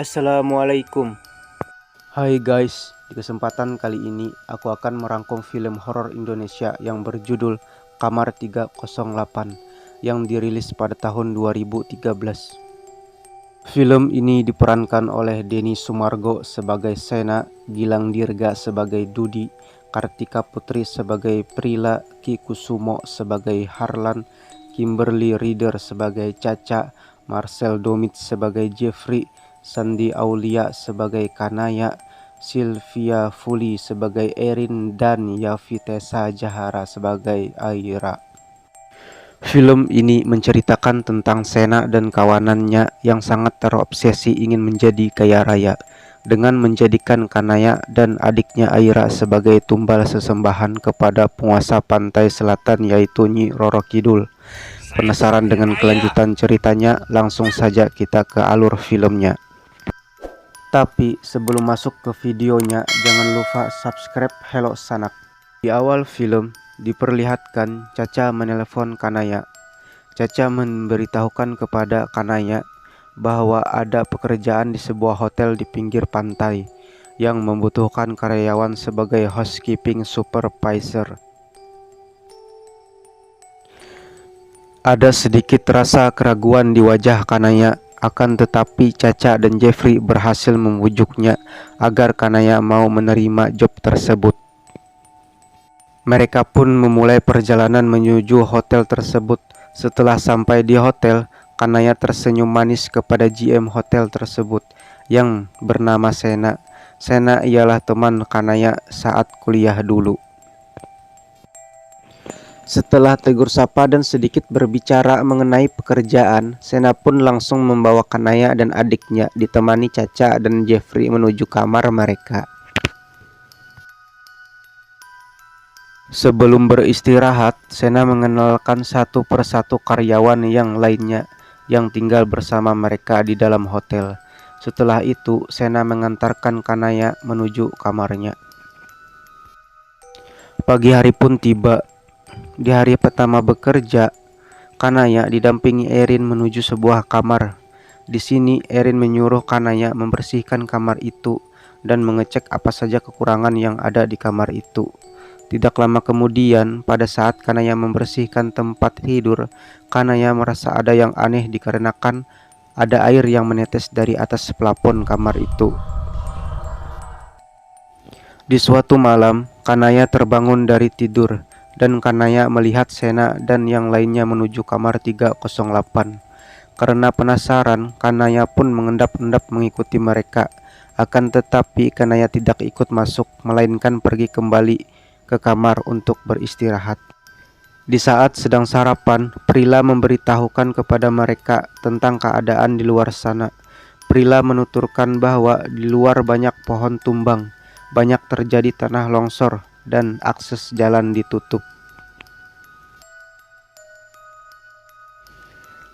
Assalamualaikum. Hai guys, di kesempatan kali ini aku akan merangkum film horor Indonesia yang berjudul Kamar 308 yang dirilis pada tahun 2013. Film ini diperankan oleh Denny Sumargo sebagai Sena, Gilang Dirga sebagai Dudi, Kartika Putri sebagai Prila, Ki Kusumo sebagai Harlan, Kimberly Rieder sebagai Caca, Marcel Domit sebagai Jeffrey, Sandi Aulia sebagai Kanaya, Sylvia Fuli sebagai Erin, dan Yavitesa Jahara sebagai Aira. Film ini menceritakan tentang Sena dan kawanannya yang sangat terobsesi ingin menjadi kaya raya dengan menjadikan Kanaya dan adiknya Aira sebagai tumbal sesembahan kepada penguasa pantai selatan yaitu Nyi Roro Kidul. Penasaran dengan kelanjutan ceritanya? Langsung saja kita ke alur filmnya. Tapi sebelum masuk ke videonya, jangan lupa subscribe Hello Sanak. Di awal film diperlihatkan Caca menelepon Kanaya. Caca memberitahukan kepada Kanaya bahwa ada pekerjaan di sebuah hotel di pinggir pantai yang membutuhkan karyawan sebagai housekeeping supervisor. Ada sedikit rasa keraguan di wajah Kanaya, akan tetapi Caca dan Jeffrey berhasil membujuknya agar Kanaya mau menerima job tersebut. Mereka pun memulai perjalanan menuju hotel tersebut. Setelah sampai di hotel, Kanaya tersenyum manis kepada GM hotel tersebut yang bernama Sena. Sena ialah teman Kanaya saat kuliah dulu. Setelah tegur sapa dan sedikit berbicara mengenai pekerjaan, Sena pun langsung membawa Kanaya dan adiknya ditemani Caca dan Jeffrey menuju kamar mereka. Sebelum beristirahat, Sena mengenalkan satu persatu karyawan yang lainnya yang tinggal bersama mereka di dalam hotel. Setelah itu, Sena mengantarkan Kanaya menuju kamarnya. Pagi hari pun tiba. Di hari pertama bekerja, Kanaya didampingi Erin menuju sebuah kamar. Di sini Erin menyuruh Kanaya membersihkan kamar itu dan mengecek apa saja kekurangan yang ada di kamar itu. Tidak lama kemudian, pada saat Kanaya membersihkan tempat tidur, Kanaya merasa ada yang aneh dikarenakan ada air yang menetes dari atas plafon kamar itu. Di suatu malam, Kanaya terbangun dari tidur dan Kanaya melihat Sena dan yang lainnya menuju kamar 308. Karena penasaran, Kanaya pun mengendap-endap mengikuti mereka. Akan tetapi Kanaya tidak ikut masuk, melainkan pergi kembali ke kamar untuk beristirahat. Di saat sedang sarapan, Prila memberitahukan kepada mereka tentang keadaan di luar sana. Prila menuturkan bahwa di luar banyak pohon tumbang, banyak terjadi tanah longsor, dan akses jalan ditutup.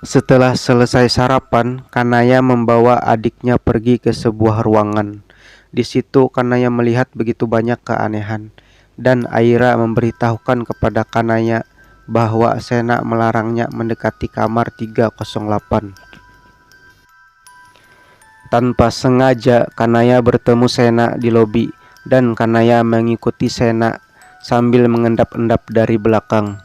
Setelah selesai sarapan, Kanaya membawa adiknya pergi ke sebuah ruangan. Di situ Kanaya melihat begitu banyak keanehan, dan Aira memberitahukan kepada Kanaya bahwa Sena melarangnya mendekati kamar 308. Tanpa sengaja, Kanaya bertemu Sena di lobi, dan Kanaya mengikuti Sena sambil mengendap-endap dari belakang.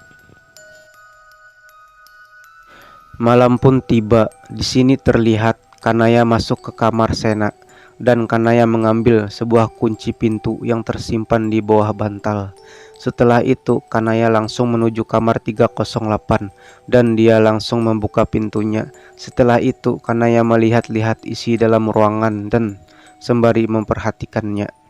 Malam pun tiba. Di sini terlihat Kanaya masuk ke kamar Sena, dan Kanaya mengambil sebuah kunci pintu yang tersimpan di bawah bantal. Setelah itu, Kanaya langsung menuju kamar 308 dan dia langsung membuka pintunya. Setelah itu, Kanaya melihat-lihat isi dalam ruangan dan sembari memperhatikannya.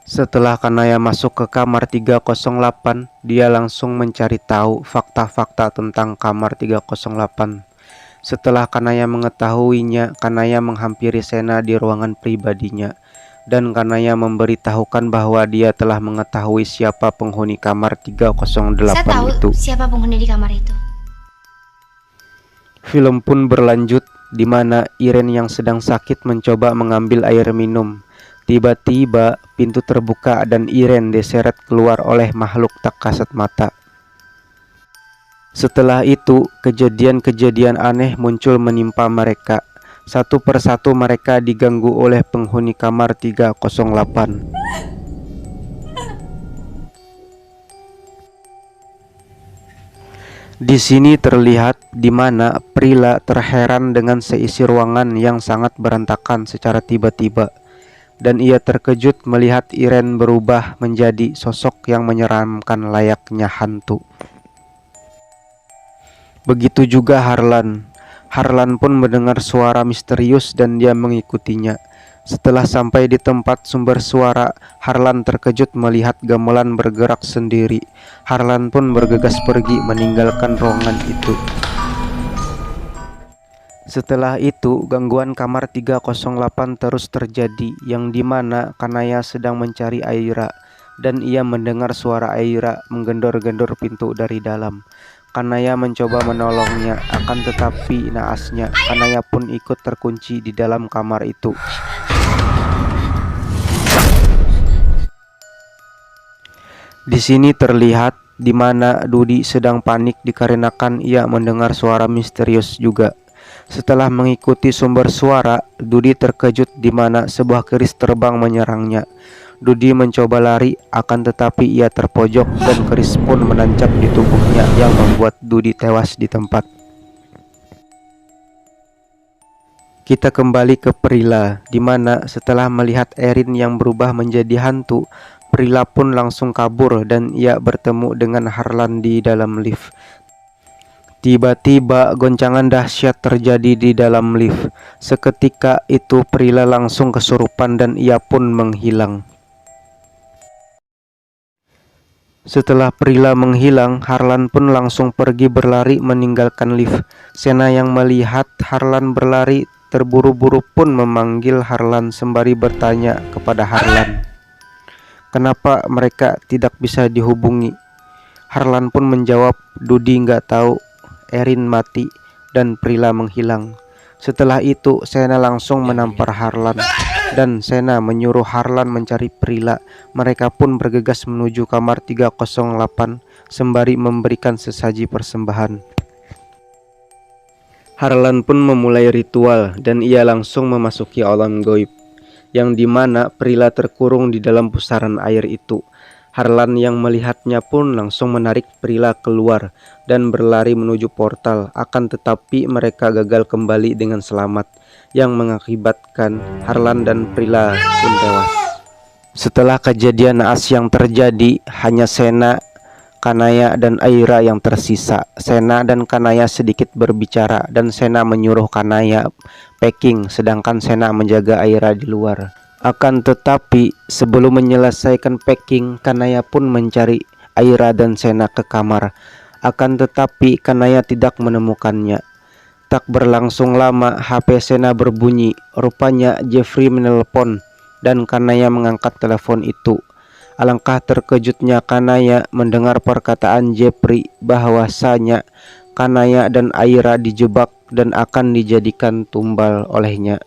Setelah Kanaya masuk ke kamar 308, dia langsung mencari tahu fakta-fakta tentang kamar 308. Setelah Kanaya mengetahuinya, Kanaya menghampiri Sena di ruangan pribadinya, dan Kanaya memberitahukan bahwa dia telah mengetahui siapa penghuni kamar 308 Saya tahu itu. siapa penghuni di kamar itu. Film pun berlanjut di mana Iren yang sedang sakit mencoba mengambil air minum. Tiba-tiba pintu terbuka dan Iren diseret keluar oleh makhluk tak kasat mata. Setelah itu, kejadian-kejadian aneh muncul menimpa mereka. Satu persatu mereka diganggu oleh penghuni kamar 308. Di sini terlihat di mana Prila terheran dengan seisi ruangan yang sangat berantakan secara tiba-tiba, dan ia terkejut melihat Irene berubah menjadi sosok yang menyeramkan layaknya hantu. Begitu juga Harlan. Harlan pun mendengar suara misterius dan dia mengikutinya. Setelah sampai di tempat sumber suara, Harlan terkejut melihat gamelan bergerak sendiri. Harlan pun bergegas pergi meninggalkan ruangan itu. Setelah itu, gangguan kamar 308 terus terjadi, yang dimana Kanaya sedang mencari Aira, dan ia mendengar suara Aira menggendor-gendor pintu dari dalam. Kanaya mencoba menolongnya, akan tetapi naasnya, Kanaya pun ikut terkunci di dalam kamar itu. Di sini terlihat di mana Dudi sedang panik dikarenakan ia mendengar suara misterius juga. Setelah mengikuti sumber suara, Dudi terkejut di mana sebuah keris terbang menyerangnya. Dudi mencoba lari, akan tetapi ia terpojok dan keris pun menancap di tubuhnya yang membuat Dudi tewas di tempat. Kita kembali ke Prila, di mana setelah melihat Erin yang berubah menjadi hantu, Prila pun langsung kabur dan ia bertemu dengan Harlan di dalam lift. Tiba-tiba goncangan dahsyat terjadi di dalam lift. Seketika itu Prila langsung kesurupan dan ia pun menghilang. Setelah Prila menghilang, Harlan pun langsung pergi berlari meninggalkan lift. Sena yang melihat Harlan berlari terburu-buru pun memanggil Harlan sembari bertanya kepada Harlan, kenapa mereka tidak bisa dihubungi. Harlan pun menjawab, Dudi nggak tahu, Erin mati dan Prila menghilang. Setelah itu Sena langsung menampar Harlan dan Sena menyuruh Harlan mencari Prila. Mereka pun bergegas menuju kamar 308 sembari memberikan sesaji persembahan. Harlan pun memulai ritual dan ia langsung memasuki alam gaib, yang dimana Prila terkurung di dalam pusaran air itu. Harlan yang melihatnya pun langsung menarik Prila keluar dan berlari menuju portal, akan tetapi mereka gagal kembali dengan selamat, yang mengakibatkan Harlan dan Prila pun tewas. Setelah kejadian naas yang terjadi, hanya Sena, Kanaya, dan Aira yang tersisa. Sena dan Kanaya sedikit berbicara dan Sena menyuruh Kanaya packing, sedangkan Sena menjaga Aira di luar. Akan tetapi sebelum menyelesaikan packing, Kanaya pun mencari Aira dan Sena ke kamar. Akan tetapi Kanaya tidak menemukannya. Tak berlangsung lama HP Sena berbunyi. Rupanya Jeffrey menelpon dan Kanaya mengangkat telepon itu. Alangkah terkejutnya Kanaya mendengar perkataan Jeffrey bahwasanya Kanaya dan Aira dijebak dan akan dijadikan tumbal olehnya.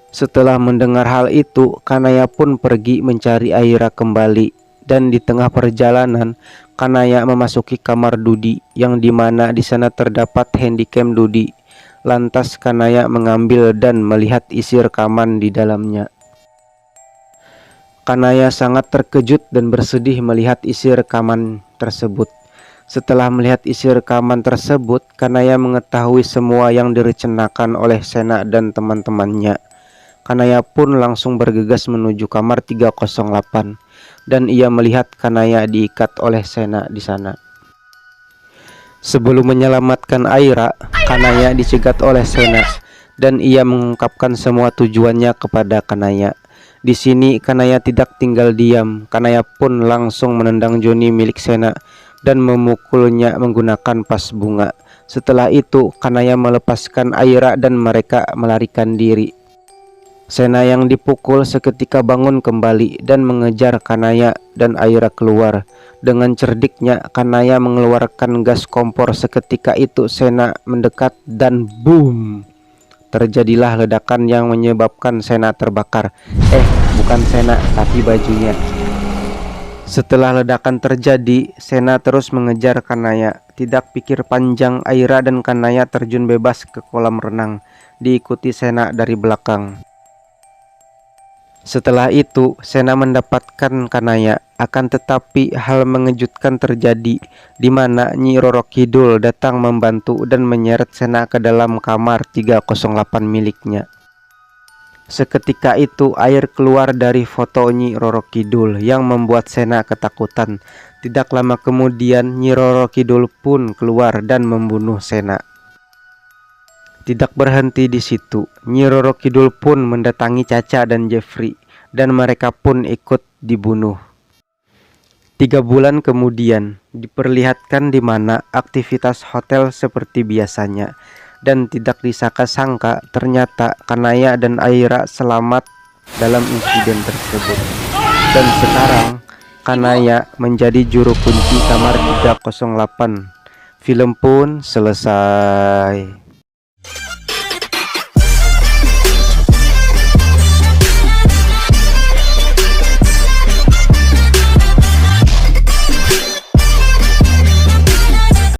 Setelah mendengar hal itu, Kanaya pun pergi mencari Aira kembali, dan di tengah perjalanan Kanaya memasuki kamar Dudi, yang dimana di sana terdapat handycam Dudi. Lantas Kanaya mengambil dan melihat isi rekaman di dalamnya. Kanaya sangat terkejut dan bersedih melihat isi rekaman tersebut. Setelah melihat isi rekaman tersebut, Kanaya mengetahui semua yang direncanakan oleh Sena dan teman-temannya. Kanaya pun langsung bergegas menuju kamar 308 dan ia melihat Kanaya diikat oleh Sena di sana. Sebelum menyelamatkan Aira, Kanaya dicegat oleh Sena dan ia mengungkapkan semua tujuannya kepada Kanaya. Di sini Kanaya tidak tinggal diam. Kanaya pun langsung menendang Johnny milik Sena dan memukulnya menggunakan pas bunga. Setelah itu Kanaya melepaskan Aira dan mereka melarikan diri. Sena yang dipukul seketika bangun kembali dan mengejar Kanaya dan Aira keluar. Dengan cerdiknya Kanaya mengeluarkan gas kompor. Seketika itu Sena mendekat dan boom, terjadilah ledakan yang menyebabkan Sena terbakar. Bukan Sena tapi bajunya. Setelah ledakan terjadi, Sena terus mengejar Kanaya. Tidak pikir panjang, Aira dan Kanaya terjun bebas ke kolam renang, diikuti Sena dari belakang. Setelah itu, Sena mendapatkan Kanaya. Akan tetapi hal mengejutkan terjadi, di mana Nyi Roro Kidul datang membantu dan menyeret Sena ke dalam kamar 308 miliknya. Seketika itu air keluar dari foto Nyi Roro Kidul yang membuat Sena ketakutan. Tidak lama kemudian Nyi Roro Kidul pun keluar dan membunuh Sena. Tidak berhenti di situ, Nyi Roro Kidul pun mendatangi Caca dan Jeffrey, dan mereka pun ikut dibunuh. 3 bulan kemudian, diperlihatkan di mana aktivitas hotel seperti biasanya, dan tidak disangka-sangka ternyata Kanaya dan Aira selamat dalam insiden tersebut. Dan sekarang Kanaya menjadi juru kunci kamar 308. Film pun selesai.